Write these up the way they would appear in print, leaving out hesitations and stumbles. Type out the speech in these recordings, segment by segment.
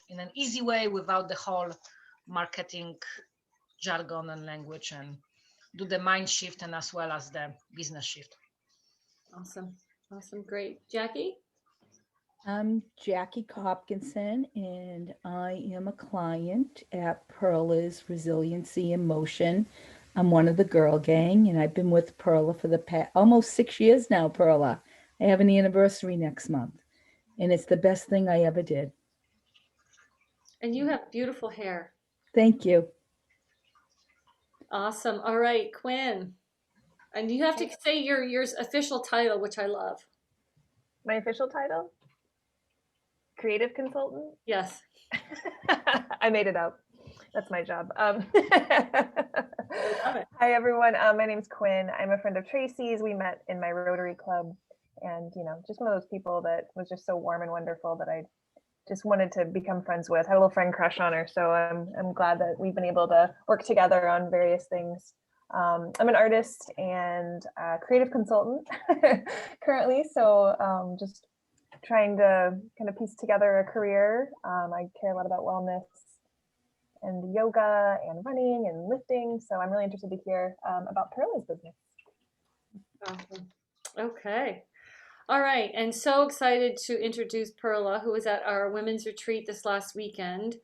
in an easy way without the whole marketing jargon and language, and do the mind shift and as well as the business shift. Awesome. Awesome. Great. Jackie? I'm Jackie Hopkinson, and I am a client at Pearla's Resiliency in Motion. I'm one of the girl gang, and I've been with Pearla for the past almost 6 years now. Pearla, I have an anniversary next month, and it's the best thing I ever did. And you have beautiful hair. Thank you. Awesome. All right, Quinn. And you have to say your official title, which I love. My official title? Creative consultant? Yes. I made it up. That's my job. love it. Hi, everyone. My name's Quinn. I'm a friend of Tracy's. We met in my Rotary Club. And, just one of those people that was just so warm and wonderful that I just wanted to become friends with. I had a little friend crush on her. So I'm glad that we've been able to work together on various things. I'm an artist and a creative consultant currently. So just trying to kind of piece together a career. I care a lot about wellness and yoga and running and lifting. So I'm really interested to hear about Pearla's business. Awesome. Okay. All right. And so excited to introduce Pearla, who was at our women's retreat this last weekend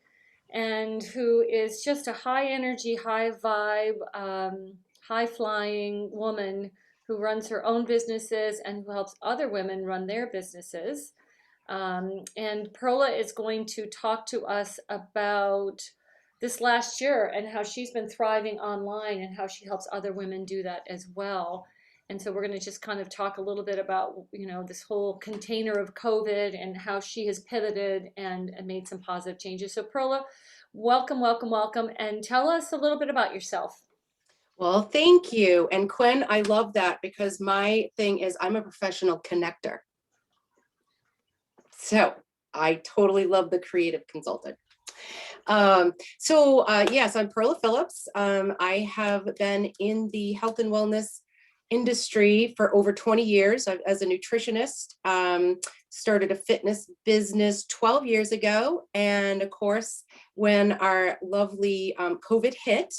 and who is just a high energy, high vibe, high flying woman who runs her own businesses and who helps other women run their businesses. And Pearla is going to talk to us about this last year and how she's been thriving online and how she helps other women do that as well. And so we're going to just kind of talk a little bit about, this whole container of COVID and how she has pivoted and made some positive changes. So Pearla, welcome, welcome, welcome. And tell us a little bit about yourself. Well, thank you. And Quinn, I love that because my thing is I'm a professional connector. So I totally love the creative consultant. Yes, I'm Pearla Phillips. I have been in the health and wellness industry for over 20 years as a nutritionist. Started a fitness business 12 years ago. And of course, when our lovely COVID hit,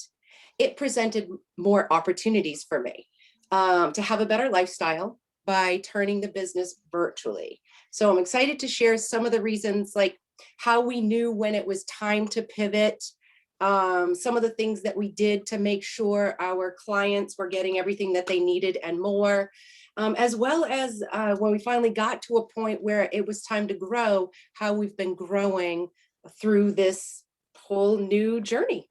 it presented more opportunities for me to have a better lifestyle by turning the business virtually. So I'm excited to share some of the reasons, like how we knew when it was time to pivot, some of the things that we did to make sure our clients were getting everything that they needed and more, as well as when we finally got to a point where it was time to grow, how we've been growing through this whole new journey.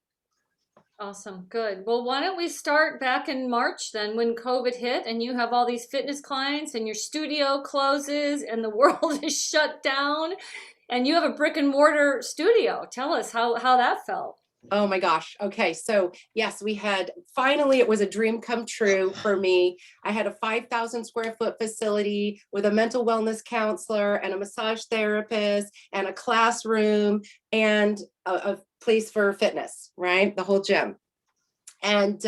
Awesome. Good. Well, why don't we start back in March then when COVID hit and you have all these fitness clients and your studio closes and the world is shut down and you have a brick and mortar studio. Tell us how that felt. Oh my gosh. Okay. So yes, finally, it was a dream come true for me. I had a 5,000 square foot facility with a mental wellness counselor and a massage therapist and a classroom and a place for fitness, right? The whole gym. And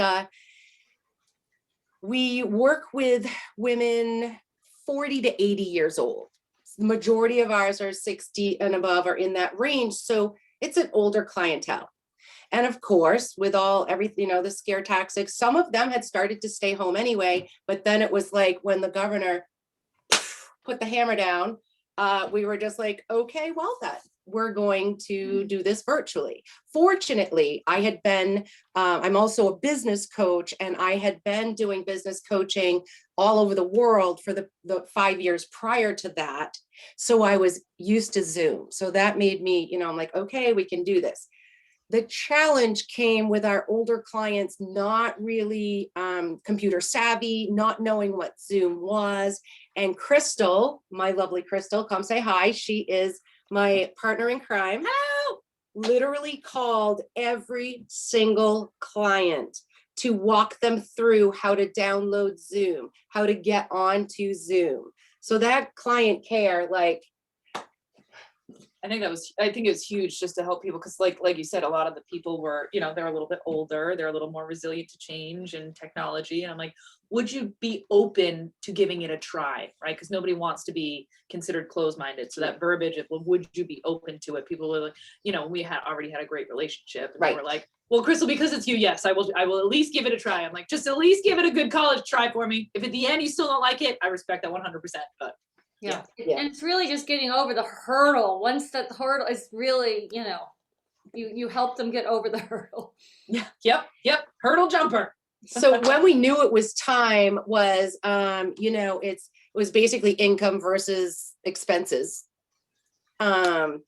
we work with women 40 to 80 years old. The majority of ours are 60 and above, are in that range. So it's an older clientele. And of course, with everything, the scare tactics, some of them had started to stay home anyway, but then it was like when the governor put the hammer down, we were just like, okay, well then, we're going to do this virtually. Fortunately, I'm also a business coach, and I had been doing business coaching all over the world for the 5 years prior to that. So I was used to Zoom. So that made me, I'm like, okay, we can do this. The challenge came with our older clients not really computer savvy, not knowing what Zoom was. And Crystal, my lovely Crystal, come say hi. She is my partner in crime. Hello! Literally called every single client to walk them through how to download Zoom, how to get onto Zoom. So that client care, I think it was huge just to help people. Cause like you said, a lot of the people were, you know, they're a little bit older, they're a little more resilient to change and technology. And I'm like, would you be open to giving it a try? Right. Cause nobody wants to be considered closed-minded. So that verbiage of, well, would you be open to it? People were like, you know, we had already had a great relationship, and they were like, well, Crystal, because it's you, yes, I will at least give it a try. I'm like, just at least give it a good college try for me. If at the end you still don't like it, I respect that 100%. But Yeah. Yeah. And it's really just getting over the hurdle. Once that hurdle is really, you know, you help them get over the hurdle. yeah, yep. Hurdle jumper. So when we knew it was time was, you know, it was basically income versus expenses. And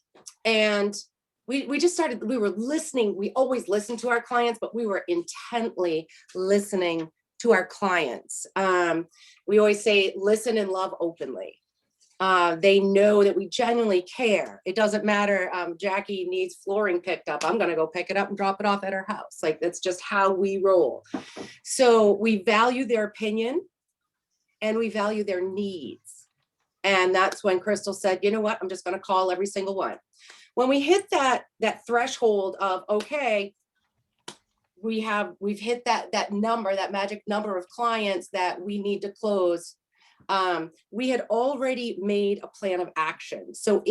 we just started, we were listening. We always listen to our clients, but we were intently listening to our clients. We always say, listen and love openly. They know that we genuinely care. It doesn't matter. Jackie needs flooring picked up. I'm going to go pick it up and drop it off at her house. Like, that's just how we roll. So we value their opinion and we value their needs. And that's when Crystal said, you know what, I'm just going to call every single one. When we hit that threshold of, okay, we've hit that number, that magic number of clients that we need to close. We had already made a plan of action. So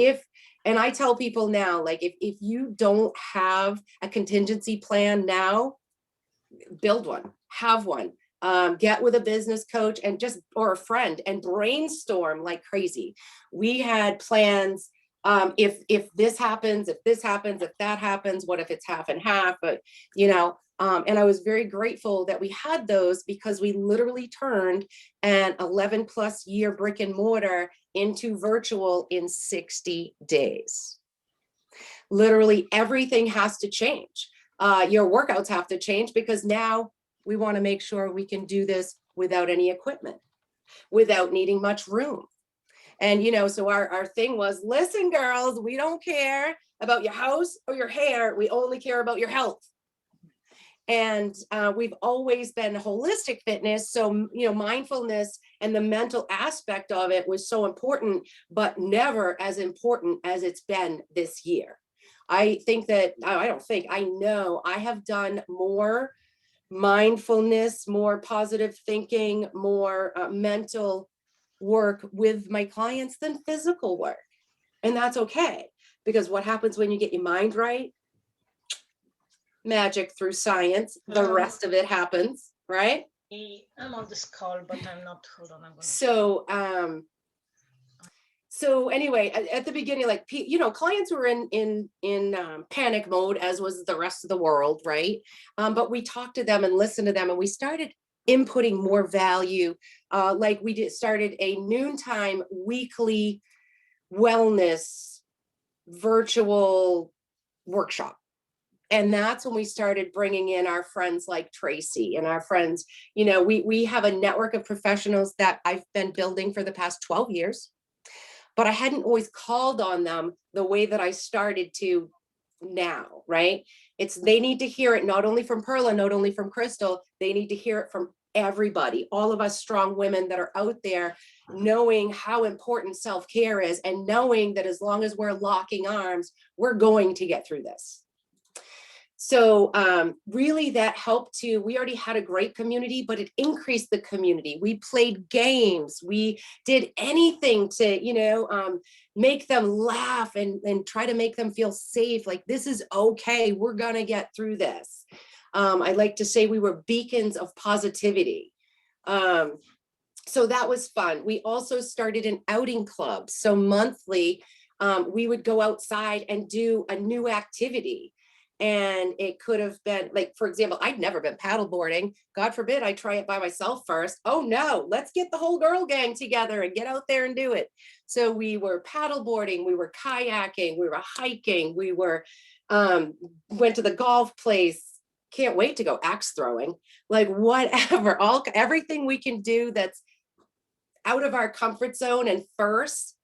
and I tell people now, like, if you don't have a contingency plan now, build one, have one, get with a business coach or a friend and brainstorm like crazy. We had plans. If this happens, if that happens, what if it's half and half? But, you know, and I was very grateful that we had those, because we literally turned an 11+ year brick and mortar into virtual in 60 days. Literally everything has to change. Your workouts have to change, because now we want to make sure we can do this without any equipment, without needing much room. And, you know, so our thing was, listen, girls, we don't care about your house or your hair. We only care about your health. And we've always been holistic fitness. So, you know, mindfulness and the mental aspect of it was so important, but never as important as it's been this year. I know I have done more mindfulness, more positive thinking, more mental work with my clients than physical work. And that's okay, because what happens when you get your mind right? Magic through science. The rest of it happens, right? I'm on this call, but I'm not. Hold on. So anyway, at the beginning, like, you know, clients were in panic mode, as was the rest of the world, right? But we talked to them and listened to them, and we started inputting more value. Like we started a noontime weekly wellness virtual workshop. And that's when we started bringing in our friends like Tracy and our friends. You know, we have a network of professionals that I've been building for the past 12 years, but I hadn't always called on them the way that I started to now, right? They need to hear it not only from Pearla, not only from Crystal, they need to hear it from everybody, all of us strong women that are out there, knowing how important self-care is, and knowing that as long as we're locking arms, we're going to get through this. So really that helped we already had a great community, but it increased the community. We played games. We did anything to, you know, make them laugh and try to make them feel safe. Like, this is okay. We're going to get through this. I like to say we were beacons of positivity. So that was fun. We also started an outing club. So monthly, we would go outside and do a new activity. And it could have been, like, for example, I'd never been paddleboarding. God forbid I try it by myself first. Oh no, let's get the whole girl gang together and get out there and do it. So we were paddleboarding, we were kayaking, we were hiking, we were went to the golf place. Can't wait to go axe throwing, like whatever, everything we can do that's out of our comfort zone. And first,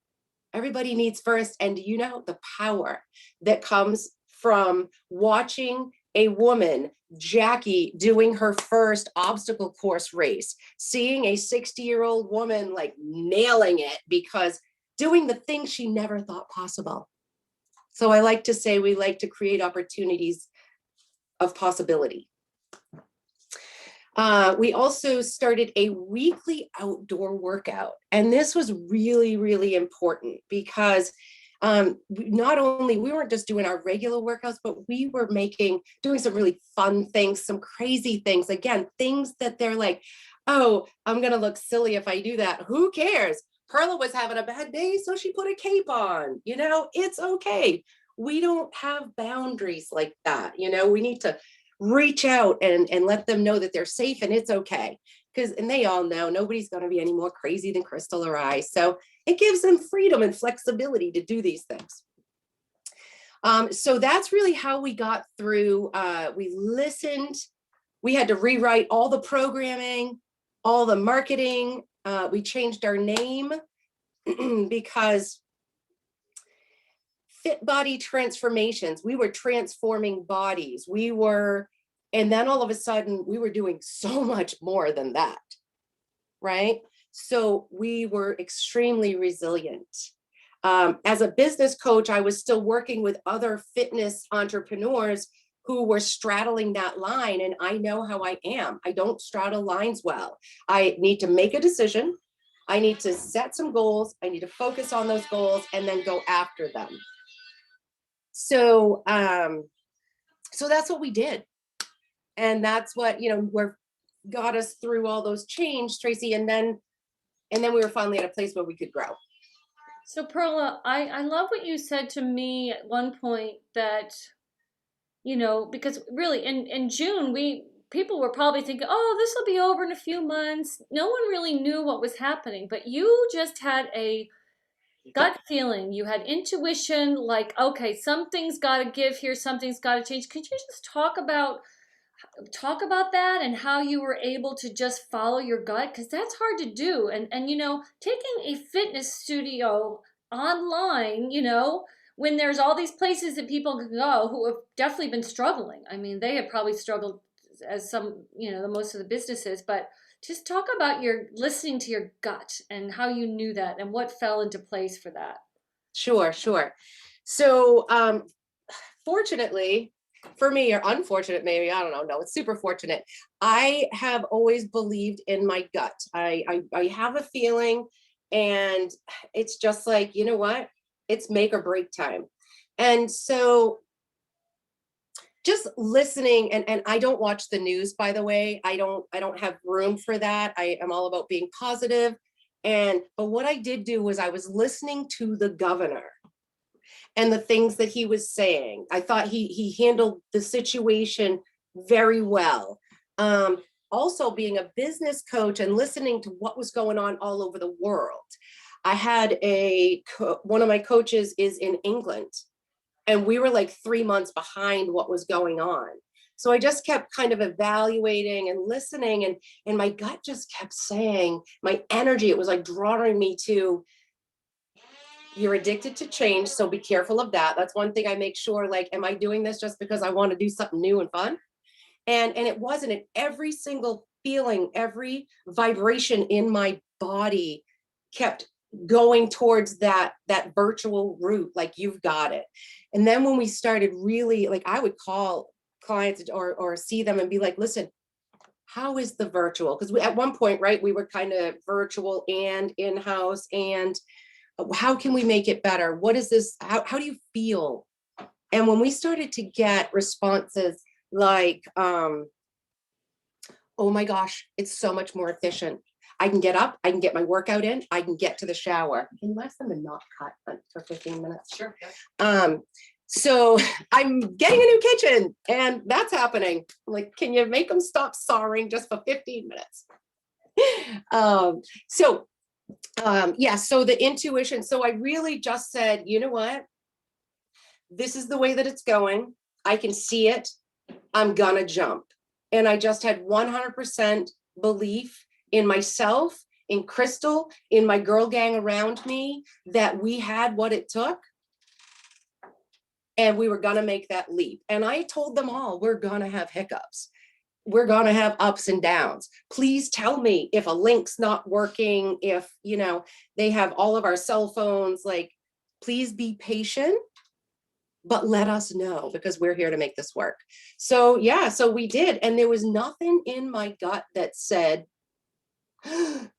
everybody needs first. And you know, the power that comes from watching a woman, Jackie, doing her first obstacle course race, seeing a 60-year-old woman like nailing it, because doing the things she never thought possible. So I like to say we like to create opportunities of possibility. We also started a weekly outdoor workout. And this was really, really important because not only we weren't just doing our regular workouts, but we were doing some really fun things, some crazy things. Again, things that they're like, oh, I'm going to look silly if I do that. Who cares? Pearla was having a bad day, so she put a cape on. It's okay. We don't have boundaries like that. We need to reach out and let them know that they're safe and it's okay. And they all know nobody's going to be any more crazy than Crystal or I. So it gives them freedom and flexibility to do these things. So that's really how we got through. We listened. We had to rewrite all the programming, all the marketing. We changed our name because Fit Body Transformations, we were transforming bodies. And then all of a sudden we were doing so much more than that, right? So we were extremely resilient. As a business coach, I was still working with other fitness entrepreneurs who were straddling that line. And I know how I am. I don't straddle lines well. I need to make a decision. I need to set some goals. I need to focus on those goals and then go after them. So that's what we did. And that's what, got us through all those change, Tracy. And then we were finally at a place where we could grow. So Pearla, I love what you said to me at one point that, because really in June, people were probably thinking, oh, this will be over in a few months. No one really knew what was happening, but you just had a gut feeling. You had intuition, like, okay, something's got to give here. Something's got to change. Could you just talk about that and how you were able to just follow your gut? Because that's hard to do. And taking a fitness studio online, when there's all these places that people can go who have definitely been struggling. I mean, they have probably struggled as some, the most of the businesses, but just talk about your listening to your gut and how you knew that and what fell into place for that. Sure. So fortunately for me, or unfortunate, maybe, I don't know. No, it's super fortunate. I have always believed in my gut. I have a feeling, and it's just like, you know what? It's make or break time. And so just listening, and I don't watch the news, by the way. I don't have room for that. I am all about being positive. But what I did do was I was listening to the governor and the things that he was saying. I thought he handled the situation very well. Also being a business coach and listening to what was going on all over the world. I had one of my coaches is in England, and we were like 3 months behind what was going on. So I just kept kind of evaluating and listening, and my gut just kept saying, my energy, it was like drawing me to, you're addicted to change, so be careful of that. That's one thing I make sure, like, am I doing this just because I want to do something new and fun? And it wasn't. And every single feeling, every vibration in my body kept going towards that virtual route, like, you've got it. And then when we started really, like, I would call clients or see them and be like, listen, how is the virtual? Because at one point, right, we were kind of virtual and in-house, and how can we make it better? What is this? How do you feel? And when we started to get responses like, oh my gosh, it's so much more efficient. I can get up, I can get my workout in, I can get to the shower. Can you ask them to not cut for 15 minutes? Sure. So I'm getting a new kitchen, and that's happening. I'm like, can you make them stop sawing just for 15 minutes? So the intuition. So I really just said, you know what? This is the way that it's going. I can see it. I'm gonna jump. And I just had 100% belief in myself, in Crystal, in my girl gang around me, that we had what it took. And we were gonna make that leap. And I told them all, we're gonna have hiccups. We're gonna have ups and downs. Please tell me if a link's not working, if, they have all of our cell phones, like, please be patient. but let us know because we're here to make this work. So yeah, so we did. And there was nothing in my gut that said,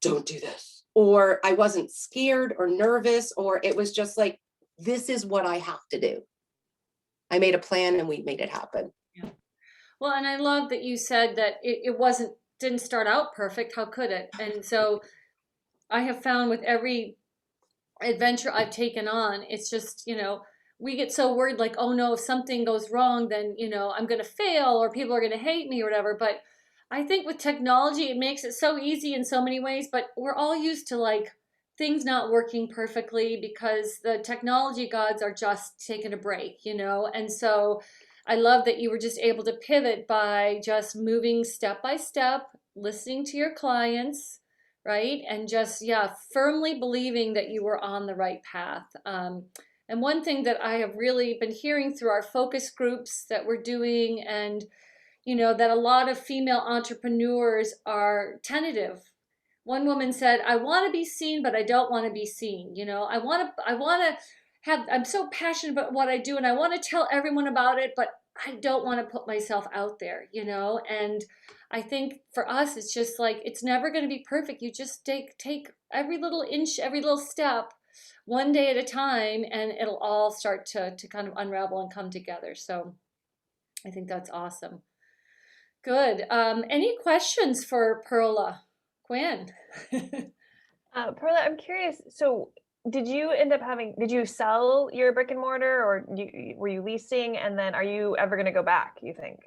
don't do this. Or I wasn't scared or nervous, or it was just like, this is what I have to do. I made a plan and we made it happen. Yeah. Well, and I love that you said that it didn't start out perfect. How could it? And so I have found with every adventure I've taken on, it's just, we get so worried like, oh no, if something goes wrong, then, I'm going to fail or people are going to hate me or whatever. But I think with technology, it makes it so easy in so many ways, but we're all used to like things not working perfectly because the technology gods are just taking a break, And so I love that you were just able to pivot by just moving step by step, listening to your clients, right? And just, yeah, firmly believing that you were on the right path. And one thing that I have really been hearing through our focus groups that we're doing, and, that a lot of female entrepreneurs are tentative. One woman said, I want to be seen, but I don't want to be seen. I'm so passionate about what I do and I want to tell everyone about it, but I don't want to put myself out there, and I think for us, it's just like, it's never going to be perfect. You just take every little inch, every little step, one day at a time, and it'll all start to kind of unravel and come together. So I think that's awesome. Good. Any questions for Pearla? Quinn? Perla, I'm curious. So, did you sell your brick and mortar, or were you leasing? And then, are you ever going to go back, you think?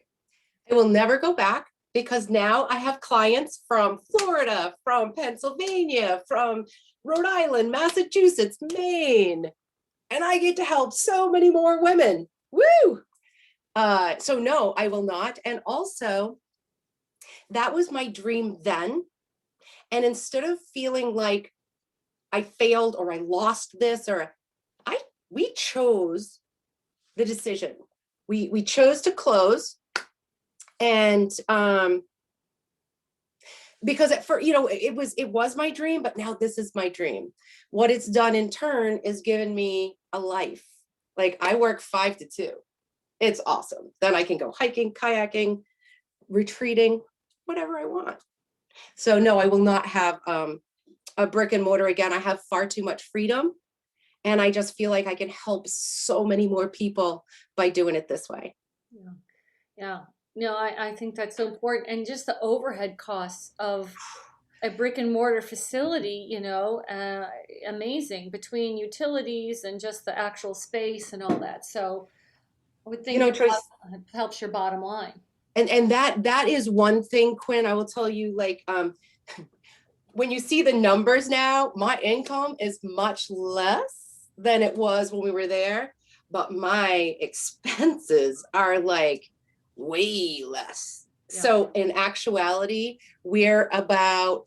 I will never go back because now I have clients from Florida, from Pennsylvania, from Rhode Island, Massachusetts, Maine, and I get to help so many more women. Woo! So no, I will not. And also, that was my dream then. And instead of feeling like I failed or I lost this, we chose the decision. We chose to close, and because it was my dream, but now this is my dream. What it's done in turn is given me a life. Like I work 5 to 2. It's awesome. Then I can go hiking, kayaking, retreating, whatever I want. So no, I will not have a brick and mortar again. I have far too much freedom. And I just feel like I can help so many more people by doing it this way. Yeah. Yeah. No, I think that's so important. And just the overhead costs of a brick and mortar facility, amazing between utilities and just the actual space and all that. So I would think Trace, that helps your bottom line. And that is one thing, Quinn, I will tell you, like, when you see the numbers now, my income is much less than it was when we were there, but my expenses are like way less. Yeah. So in actuality, we're about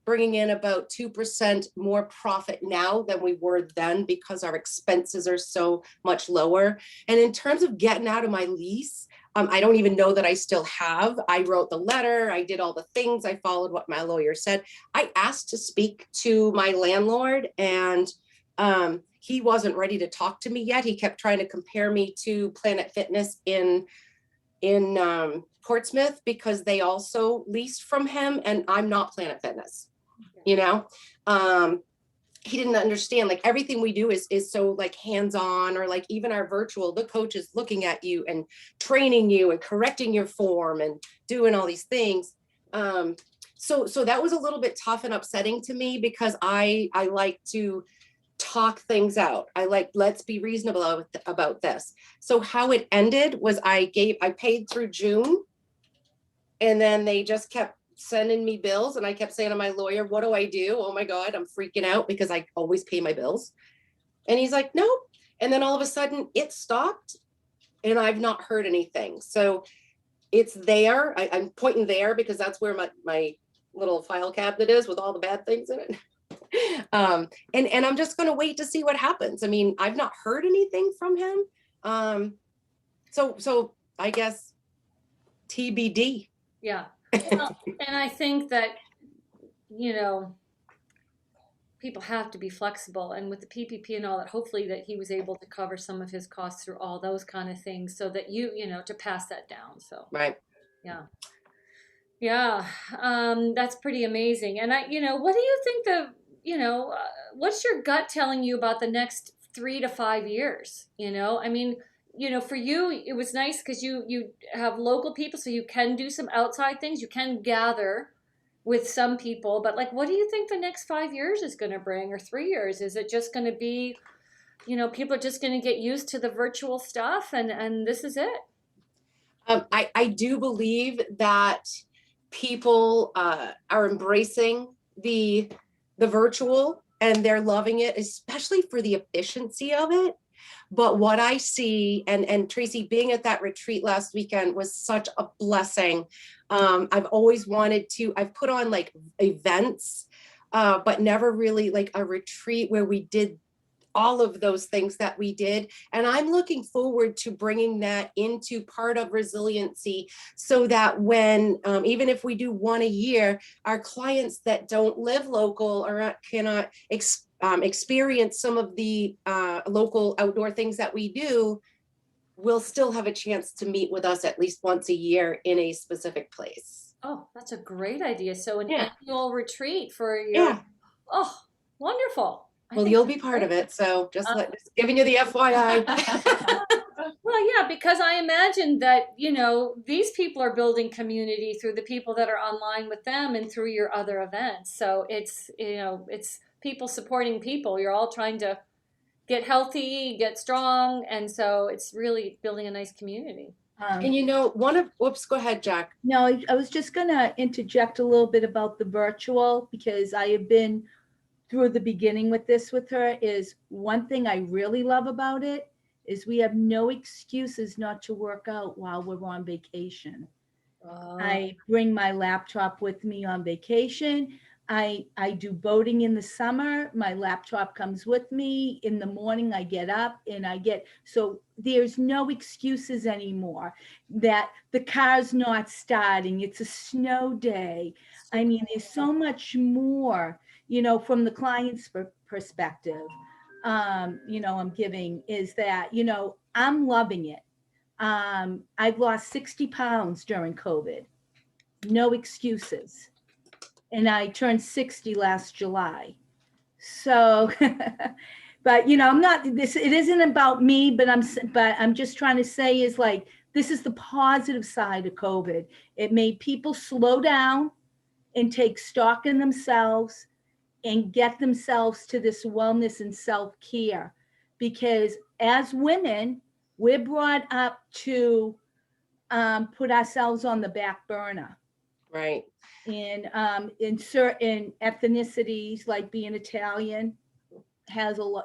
bringing in about 2% more profit now than we were then because our expenses are so much lower. And in terms of getting out of my lease, I don't even know that I still have. I wrote the letter. I did all the things. I followed what my lawyer said. I asked to speak to my landlord, and he wasn't ready to talk to me yet. He kept trying to compare me to Planet Fitness in Portsmouth because they also leased from him, and I'm not Planet Fitness. He didn't understand, like everything we do is so like hands-on, or like even our virtual, the coach is looking at you and training you and correcting your form and doing all these things. So that was a little bit tough and upsetting to me because I like to talk things out. I like, let's be reasonable about this. So how it ended was I paid through June, and then they just kept sending me bills, and I kept saying to my lawyer, what do I do? Oh my God, I'm freaking out because I always pay my bills. And he's like, nope. And then all of a sudden it stopped, and I've not heard anything. So it's there. I'm pointing there because that's where my little file cabinet is with all the bad things in it. And I'm just going to wait to see what happens. I mean, I've not heard anything from him. So I guess TBD. Yeah. Well, and I think that, people have to be flexible. And with the PPP and all that, hopefully that he was able to cover some of his costs through all those kind of things so that you know, to pass that down. So, Right. yeah. Yeah. That's pretty amazing. And what do you think what's your gut telling you about the next 3 to 5 years? I mean, for you, it was nice because you have local people, so you can do some outside things. You can gather with some people, but like, what do you think the next 5 years is going to bring, or 3 years? Is it just going to be, people are just going to get used to the virtual stuff, and this is it? I do believe that people are embracing the virtual, and they're loving it, especially for the efficiency of it. But what I see, and Tracy, being at that retreat last weekend was such a blessing. I've always wanted to, I've put on like events, but never really like a retreat where we did all of those things that we did. And I'm looking forward to bringing that into part of resiliency, so that when, even if we do one a year, our clients that don't live local or cannot experience some of the local outdoor things that we do, will still have a chance to meet with us at least once a year in a specific place. Oh, that's a great idea. So an Yeah. annual retreat for your, Yeah. oh, wonderful. Well, you'll be part of it. So just giving you the FYI. Well, yeah, because I imagine that, these people are building community through the people that are online with them and through your other events. So it's people supporting people. You're all trying to get healthy, get strong. And so it's really building a nice community. And whoops, go ahead, Jack. No, I was just going to interject a little bit about the virtual, because I have been through the beginning with this with her. Is one thing I really love about it is we have no excuses not to work out while we're on vacation. I bring my laptop with me on vacation. I do boating in the summer. My laptop comes with me. In the morning, I get up and so there's no excuses anymore that the car's not starting. It's a snow day. I mean, there's so much more, from the client's perspective, I'm giving is that, I'm loving it. I've lost 60 pounds during COVID. No excuses. And I turned 60 last July. So, but I'm not this. It isn't about me, but I'm just trying to say is like, this is the positive side of COVID. It made people slow down and take stock in themselves and get themselves to this wellness and self-care, because as women, we're brought up to put ourselves on the back burner. Right. And in certain ethnicities, like being Italian, has a lot,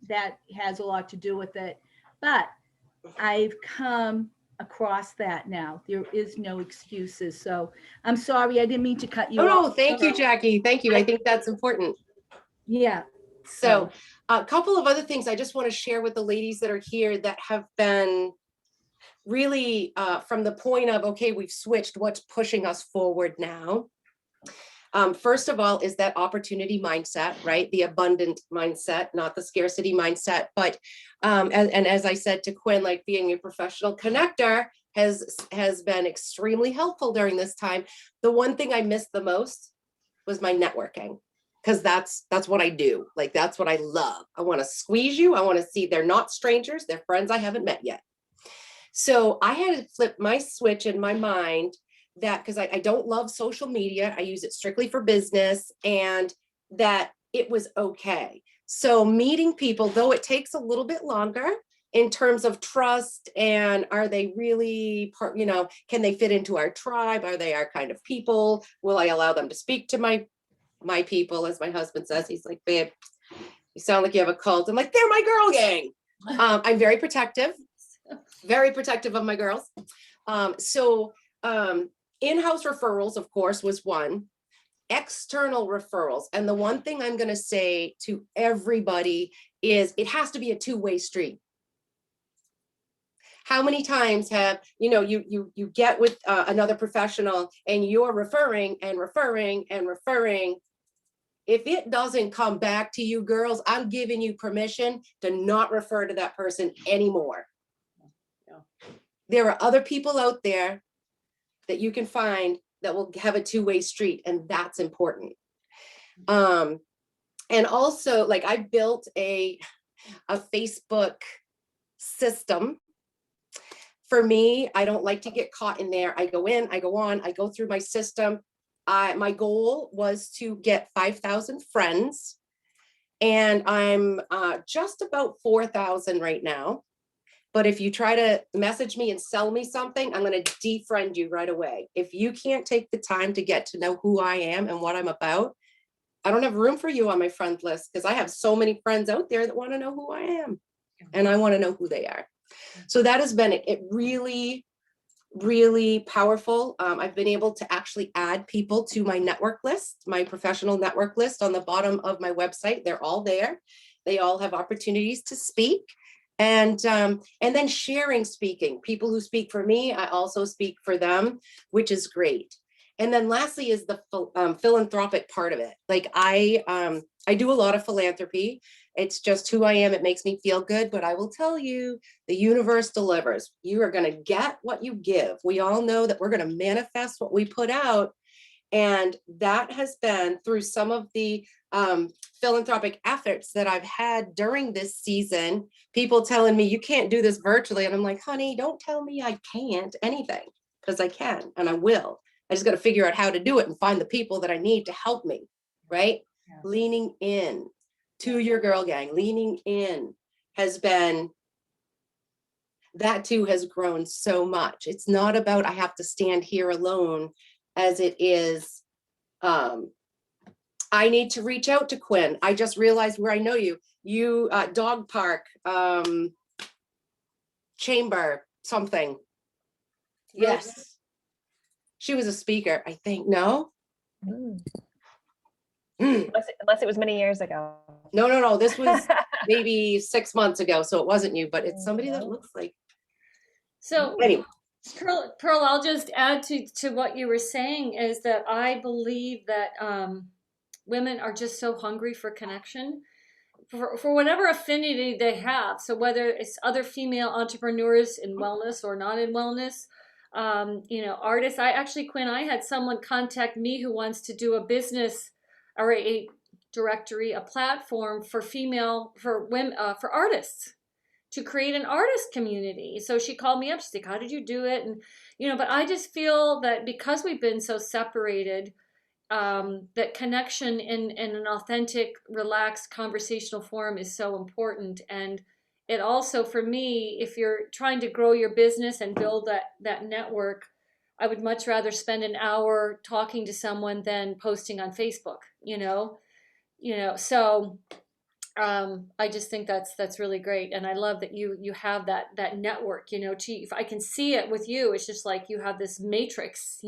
that has a lot to do with it. But I've come across that now. There is no excuses. So I'm sorry, I didn't mean to cut you off. No, thank you, Jackie. Thank you. I think that's important. Yeah. So a couple of other things I just want to share with the ladies that are here that have been really from the point of, okay, we've switched, what's pushing us forward now? First of all, is that opportunity mindset, right? The abundant mindset, not the scarcity mindset. But and as I said to Quinn, like being a professional connector has been extremely helpful during this time. The one thing I missed the most was my networking, because that's what I do. Like, that's what I love. I want to squeeze you. I want to see they're not strangers. They're friends I haven't met yet. So I had to flip my switch in my mind that, because I don't love social media, I use it strictly for business, and that it was okay. So meeting people, though it takes a little bit longer in terms of trust, and are they really part, can they fit into our tribe? Are they our kind of people? Will I allow them to speak to my people? As my husband says, he's like, babe, you sound like you have a cult. I'm like, they're my girl gang. I'm very protective of my girls. In-house referrals, of course, was one. External referrals. And the one thing I'm going to say to everybody is it has to be a two-way street. How many times have, you get with another professional and you're referring and referring and referring, If it doesn't come back to you, girls, I'm giving you permission to not refer to that person anymore. Yeah. There are other people out there that you can find that will have a two-way street, and that's important. And also, like, I built a Facebook system. For me, I don't like to get caught in there. I go in, I go on, I go through my system. My goal was to get 5,000 friends, and I'm just about 4,000 right now. But if you try to message me and sell me something, I'm going to defriend you right away. If you can't take the time to get to know who I am and what I'm about, I don't have room for you on my friend list, because I have so many friends out there that want to know who I am, and I want to know who they are. So that has been it really, really powerful. I've been able to actually add people to my network list, my professional network list on the bottom of my website. They're all there. They all have opportunities to speak. And then sharing speaking. People who speak for me, I also speak for them, which is great. And then lastly is the philanthropic part of it. Like I do a lot of philanthropy. It's just who I am. It makes me feel good, but I will tell you, the universe delivers. You are going to get what you give. We all know that we're going to manifest what we put out. And that has been through some of the philanthropic efforts that I've had during this season, people telling me, you can't do this virtually. And I'm like, honey, don't tell me I can't anything, because I can and I will. I just got to figure out how to do it and find the people that I need to help me, right? Yeah. Leaning in to your girl gang, leaning in has been, that too has grown so much. It's not about I have to stand here alone, as it is, I need to reach out to Quinn. I just realized where I know you. You dog park, chamber, something. Yes. She was a speaker, I think. No? Unless it was many years ago. No. This was maybe 6 months ago, so it wasn't you, but it's somebody that looks like. So anyway. Pearl, I'll just add to what you were saying, is that I believe that women are just so hungry for connection, for whatever affinity they have. So whether it's other female entrepreneurs in wellness or not in wellness, artists. Quinn, I had someone contact me who wants to do a business or a directory, a platform for women, for artists, to create an artist community. So she called me up. She's like, how did you do it? And, but I just feel that because we've been so separated, that connection in an authentic, relaxed conversational forum is so important. And it also, for me, if you're trying to grow your business and build that network, I would much rather spend an hour talking to someone than posting on Facebook, so I just think that's really great. And I love that you have that network, if I can see it with you, it's just like you have this matrix.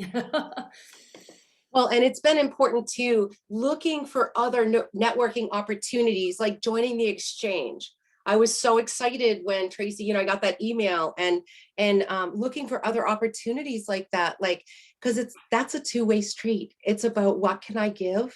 Well, and it's been important too, looking for other networking opportunities, like joining the exchange. I was so excited when Tracy, I got that email, and looking for other opportunities like that, because that's a two-way street. It's about what can I give?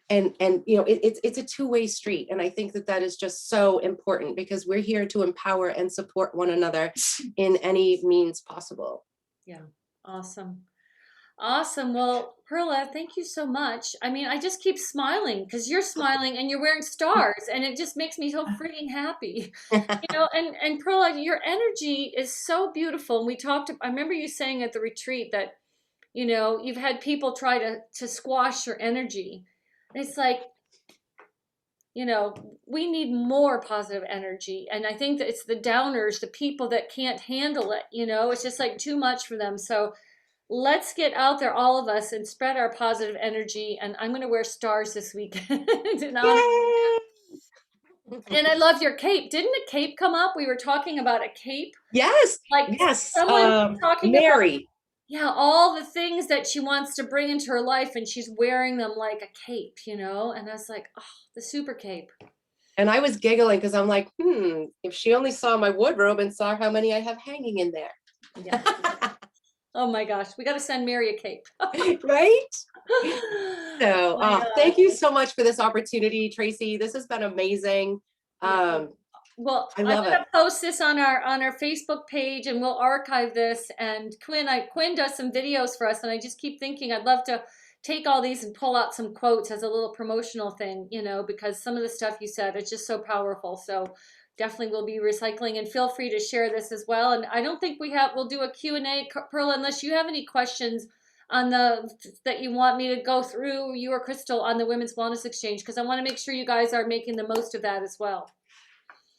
And it's a two-way street. And I think that is just so important, because we're here to empower and support one another in any means possible. Yeah. Awesome. Well, Pearla, thank you so much. I mean, I just keep smiling because you're smiling and you're wearing stars, and it just makes me so freaking happy. And Pearla, your energy is so beautiful. And I remember you saying at the retreat that, you've had people try to squash your energy. And it's like, we need more positive energy. And I think that it's the downers, the people that can't handle it, it's just like too much for them. So let's get out there, all of us, and spread our positive energy. And I'm going to wear stars this weekend. And I love your cape. Didn't a cape come up? We were talking about a cape. Yes. Yes. Someone talking Mary. About, all the things that she wants to bring into her life, and she's wearing them like a cape, And I was like, oh, the super cape. And I was giggling because I'm like, if she only saw my wardrobe and saw how many I have hanging in there. Yeah. Oh my gosh, we got to send Mary a cape. Right? So My God. thank you so much for this opportunity, Tracy. This has been amazing. Well, I I'm love gonna it. post this on our Facebook page, and we'll archive this. And Quinn does some videos for us, and I just keep thinking I'd love to take all these and pull out some quotes as a little promotional thing, because some of the stuff you said is just so powerful. So definitely we'll be recycling, and feel free to share this as well. And I don't think we'll do a Q&A, Pearl, unless you have any questions on that you want me to go through, you or Crystal, on the Women's Wellness Exchange, because I want to make sure you guys are making the most of that as well.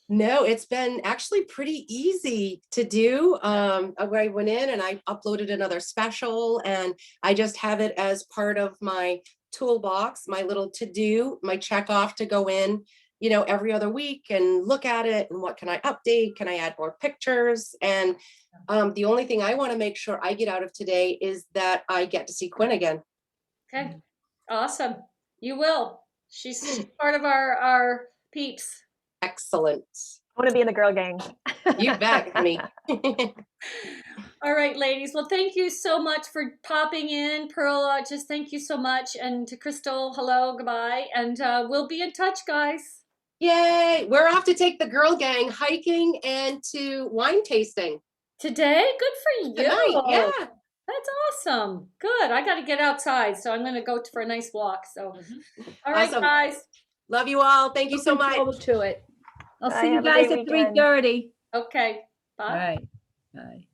No, it's been actually pretty easy to do. I went in and I uploaded another special, and I just have it as part of my toolbox, my little to-do, my check off to go in, every other week and look at it. And what can I update? Can I add more pictures? And the only thing I want to make sure I get out of today is that I get to see Quinn again. Okay, awesome. You will. She's part of our peeps. Excellent. I want to be in the girl gang. You bet, honey. All right, ladies. Well, thank you so much for popping in. Pearl, just thank you so much. And to Crystal, hello, goodbye. And we'll be in touch, guys. Yay. We're off to take the girl gang hiking and to wine tasting. Today? Good for you. Tonight, yeah. That's awesome. Good. I got to get outside, so I'm going to go for a nice walk. So, all right, Awesome. guys. Love you all. Thank you so Looking much. forward to it. I'll Bye, see you have a guys great at weekend. 3:30. Okay. Bye. All right. Bye.